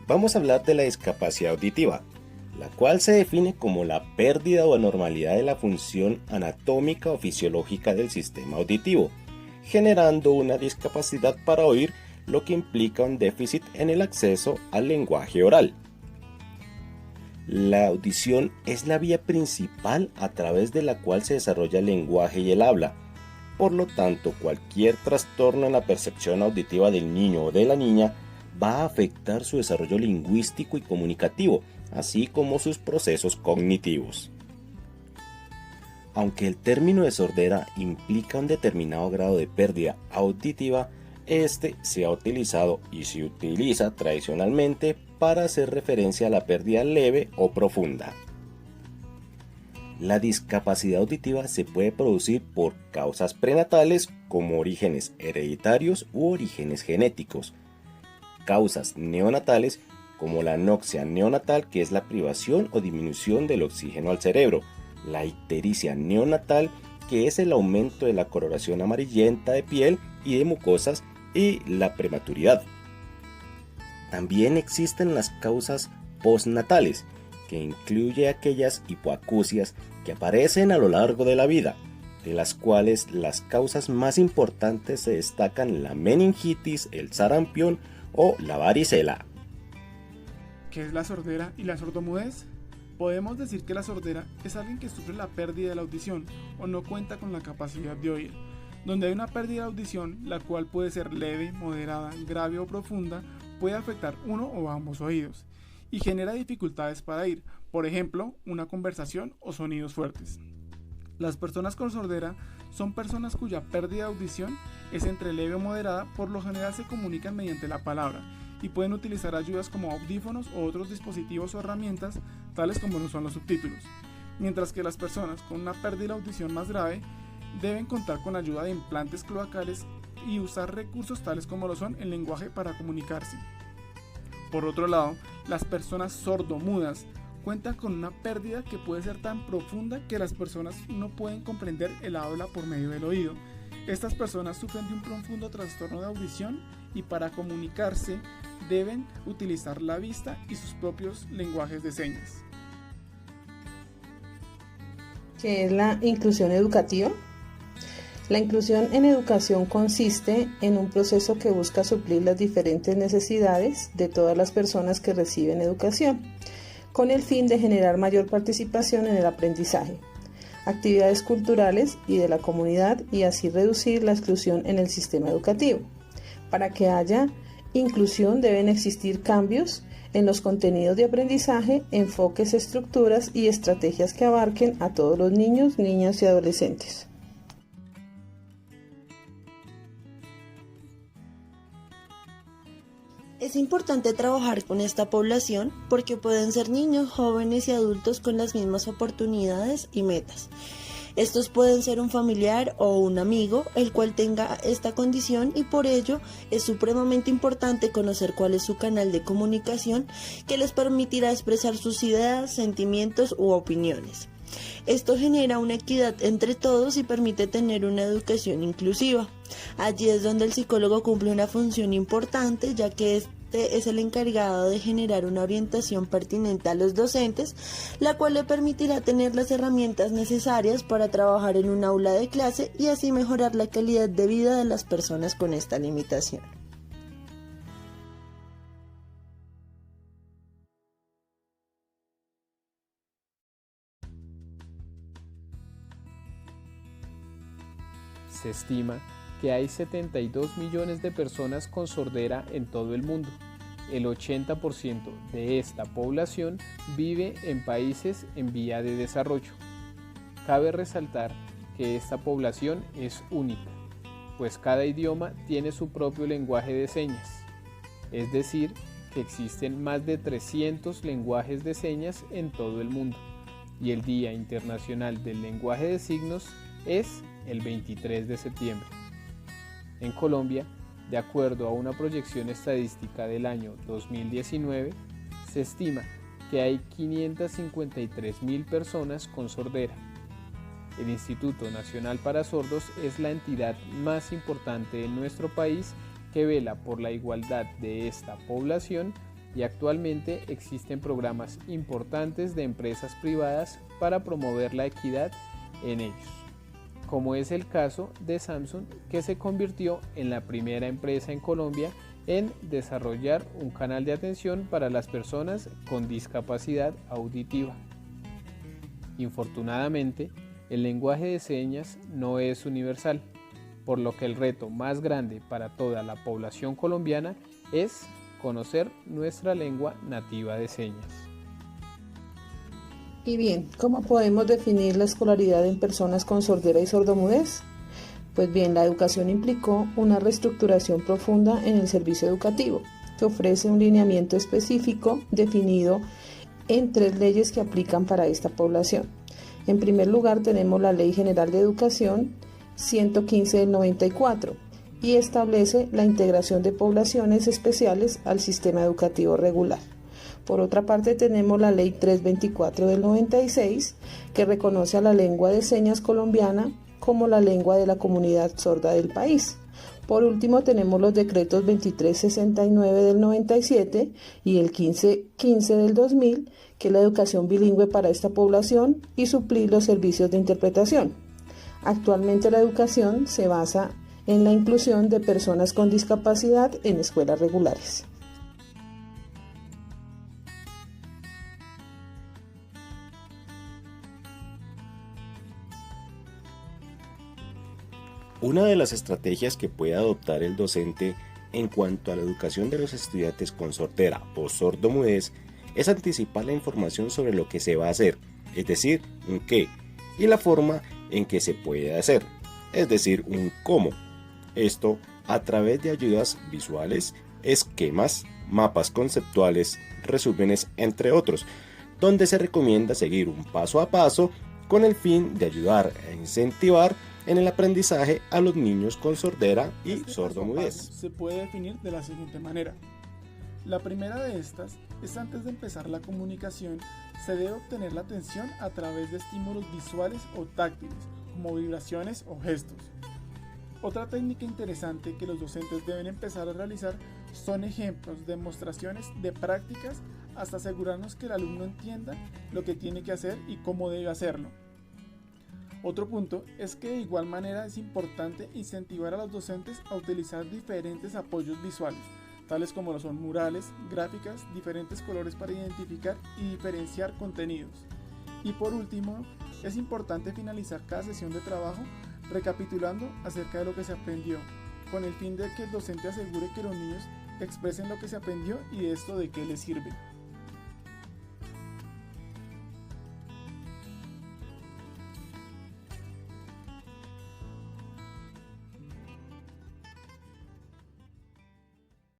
vamos a hablar de la discapacidad auditiva, la cual se define como la pérdida o anormalidad de la función anatómica o fisiológica del sistema auditivo, generando una discapacidad para oír, lo que implica un déficit en el acceso al lenguaje oral. La audición es la vía principal a través de la cual se desarrolla el lenguaje y el habla. Por lo tanto, cualquier trastorno en la percepción auditiva del niño o de la niña va a afectar su desarrollo lingüístico y comunicativo, así como sus procesos cognitivos. Aunque el término de sordera implica un determinado grado de pérdida auditiva, este se ha utilizado y se utiliza tradicionalmente para hacer referencia a la pérdida leve o profunda. La discapacidad auditiva se puede producir por causas prenatales como orígenes hereditarios u orígenes genéticos, causas neonatales como la anoxia neonatal, que es la privación o disminución del oxígeno al cerebro, la ictericia neonatal, que es el aumento de la coloración amarillenta de piel y de mucosas, y la prematuridad. También existen las causas postnatales, que incluye aquellas hipoacusias que aparecen a lo largo de la vida, de las cuales las causas más importantes se destacan la meningitis, el sarampión o la varicela. ¿Qué es la sordera y la sordomudez? Podemos decir que la sordera es alguien que sufre la pérdida de la audición o no cuenta con la capacidad de oír. Donde hay una pérdida de audición, la cual puede ser leve, moderada, grave o profunda, puede afectar uno o ambos oídos y genera dificultades para oír, por ejemplo, una conversación o sonidos fuertes. Las personas con sordera son personas cuya pérdida de audición es entre leve o moderada, por lo general se comunican mediante la palabra y pueden utilizar ayudas como audífonos o otros dispositivos o herramientas, tales como lo son los subtítulos, mientras que las personas con una pérdida de audición más grave deben contar con ayuda de implantes cloacales y usar recursos tales como lo son el lenguaje para comunicarse. Por otro lado, las personas sordomudas cuentan con una pérdida que puede ser tan profunda que las personas no pueden comprender el habla por medio del oído. Estas personas sufren de un profundo trastorno de audición y para comunicarse deben utilizar la vista y sus propios lenguajes de señas. ¿Qué es la inclusión educativa? La inclusión en educación consiste en un proceso que busca suplir las diferentes necesidades de todas las personas que reciben educación, con el fin de generar mayor participación en el aprendizaje, actividades culturales y de la comunidad, y así reducir la exclusión en el sistema educativo. Para que haya inclusión deben existir cambios en los contenidos de aprendizaje, enfoques, estructuras y estrategias que abarquen a todos los niños, niñas y adolescentes. Es importante trabajar con esta población porque pueden ser niños, jóvenes y adultos con las mismas oportunidades y metas. Estos pueden ser un familiar o un amigo el cual tenga esta condición, y por ello es supremamente importante conocer cuál es su canal de comunicación que les permitirá expresar sus ideas, sentimientos u opiniones. Esto genera una equidad entre todos y permite tener una educación inclusiva. Allí es donde el psicólogo cumple una función importante, ya que este es el encargado de generar una orientación pertinente a los docentes, la cual le permitirá tener las herramientas necesarias para trabajar en un aula de clase y así mejorar la calidad de vida de las personas con esta limitación. Se estima que hay 72 millones de personas con sordera en todo el mundo. El 80% de esta población vive en países en vía de desarrollo. Cabe resaltar que esta población es única, pues cada idioma tiene su propio lenguaje de señas, es decir, que existen más de 300 lenguajes de señas en todo el mundo, y el Día Internacional del Lenguaje de Signos es el 23 de septiembre. En Colombia, de acuerdo a una proyección estadística del año 2019, se estima que hay 553.000 personas con sordera. El Instituto Nacional para Sordos es la entidad más importante en nuestro país que vela por la igualdad de esta población y actualmente existen programas importantes de empresas privadas para promover la equidad en ellos, como es el caso de Samsung, que se convirtió en la primera empresa en Colombia en desarrollar un canal de atención para las personas con discapacidad auditiva. Infortunadamente, el lenguaje de señas no es universal, por lo que el reto más grande para toda la población colombiana es conocer nuestra lengua nativa de señas. Y bien, ¿cómo podemos definir la escolaridad en personas con sordera y sordomudez? Pues bien, la educación implicó una reestructuración profunda en el servicio educativo, que ofrece un lineamiento específico definido en 3 leyes que aplican para esta población. En primer lugar, tenemos la Ley General de Educación 115 del 94 y establece la integración de poblaciones especiales al sistema educativo regular. Por otra parte, tenemos la Ley 324 del 96, que reconoce a la lengua de señas colombiana como la lengua de la comunidad sorda del país. Por último, tenemos los decretos 2369 del 97 y el 1515 del 2000, que es la educación bilingüe para esta población y suplir los servicios de interpretación. Actualmente la educación se basa en la inclusión de personas con discapacidad en escuelas regulares. Una de las estrategias que puede adoptar el docente en cuanto a la educación de los estudiantes con sordera o sordomudez es anticipar la información sobre lo que se va a hacer, es decir, un qué, y la forma en que se puede hacer, es decir, un cómo. Esto a través de ayudas visuales, esquemas, mapas conceptuales, resúmenes, entre otros, donde se recomienda seguir un paso a paso con el fin de ayudar a incentivar en el aprendizaje a los niños con sordera y sordomudez. Se puede definir de la siguiente manera. La primera de estas es antes de empezar la comunicación, se debe obtener la atención a través de estímulos visuales o táctiles, como vibraciones o gestos. Otra técnica interesante que los docentes deben empezar a realizar son ejemplos, demostraciones de prácticas hasta asegurarnos que el alumno entienda lo que tiene que hacer y cómo debe hacerlo. Otro punto es que de igual manera es importante incentivar a los docentes a utilizar diferentes apoyos visuales, tales como lo son murales, gráficas, diferentes colores para identificar y diferenciar contenidos. Y por último, es importante finalizar cada sesión de trabajo recapitulando acerca de lo que se aprendió, con el fin de que el docente asegure que los niños expresen lo que se aprendió y esto de qué les sirve.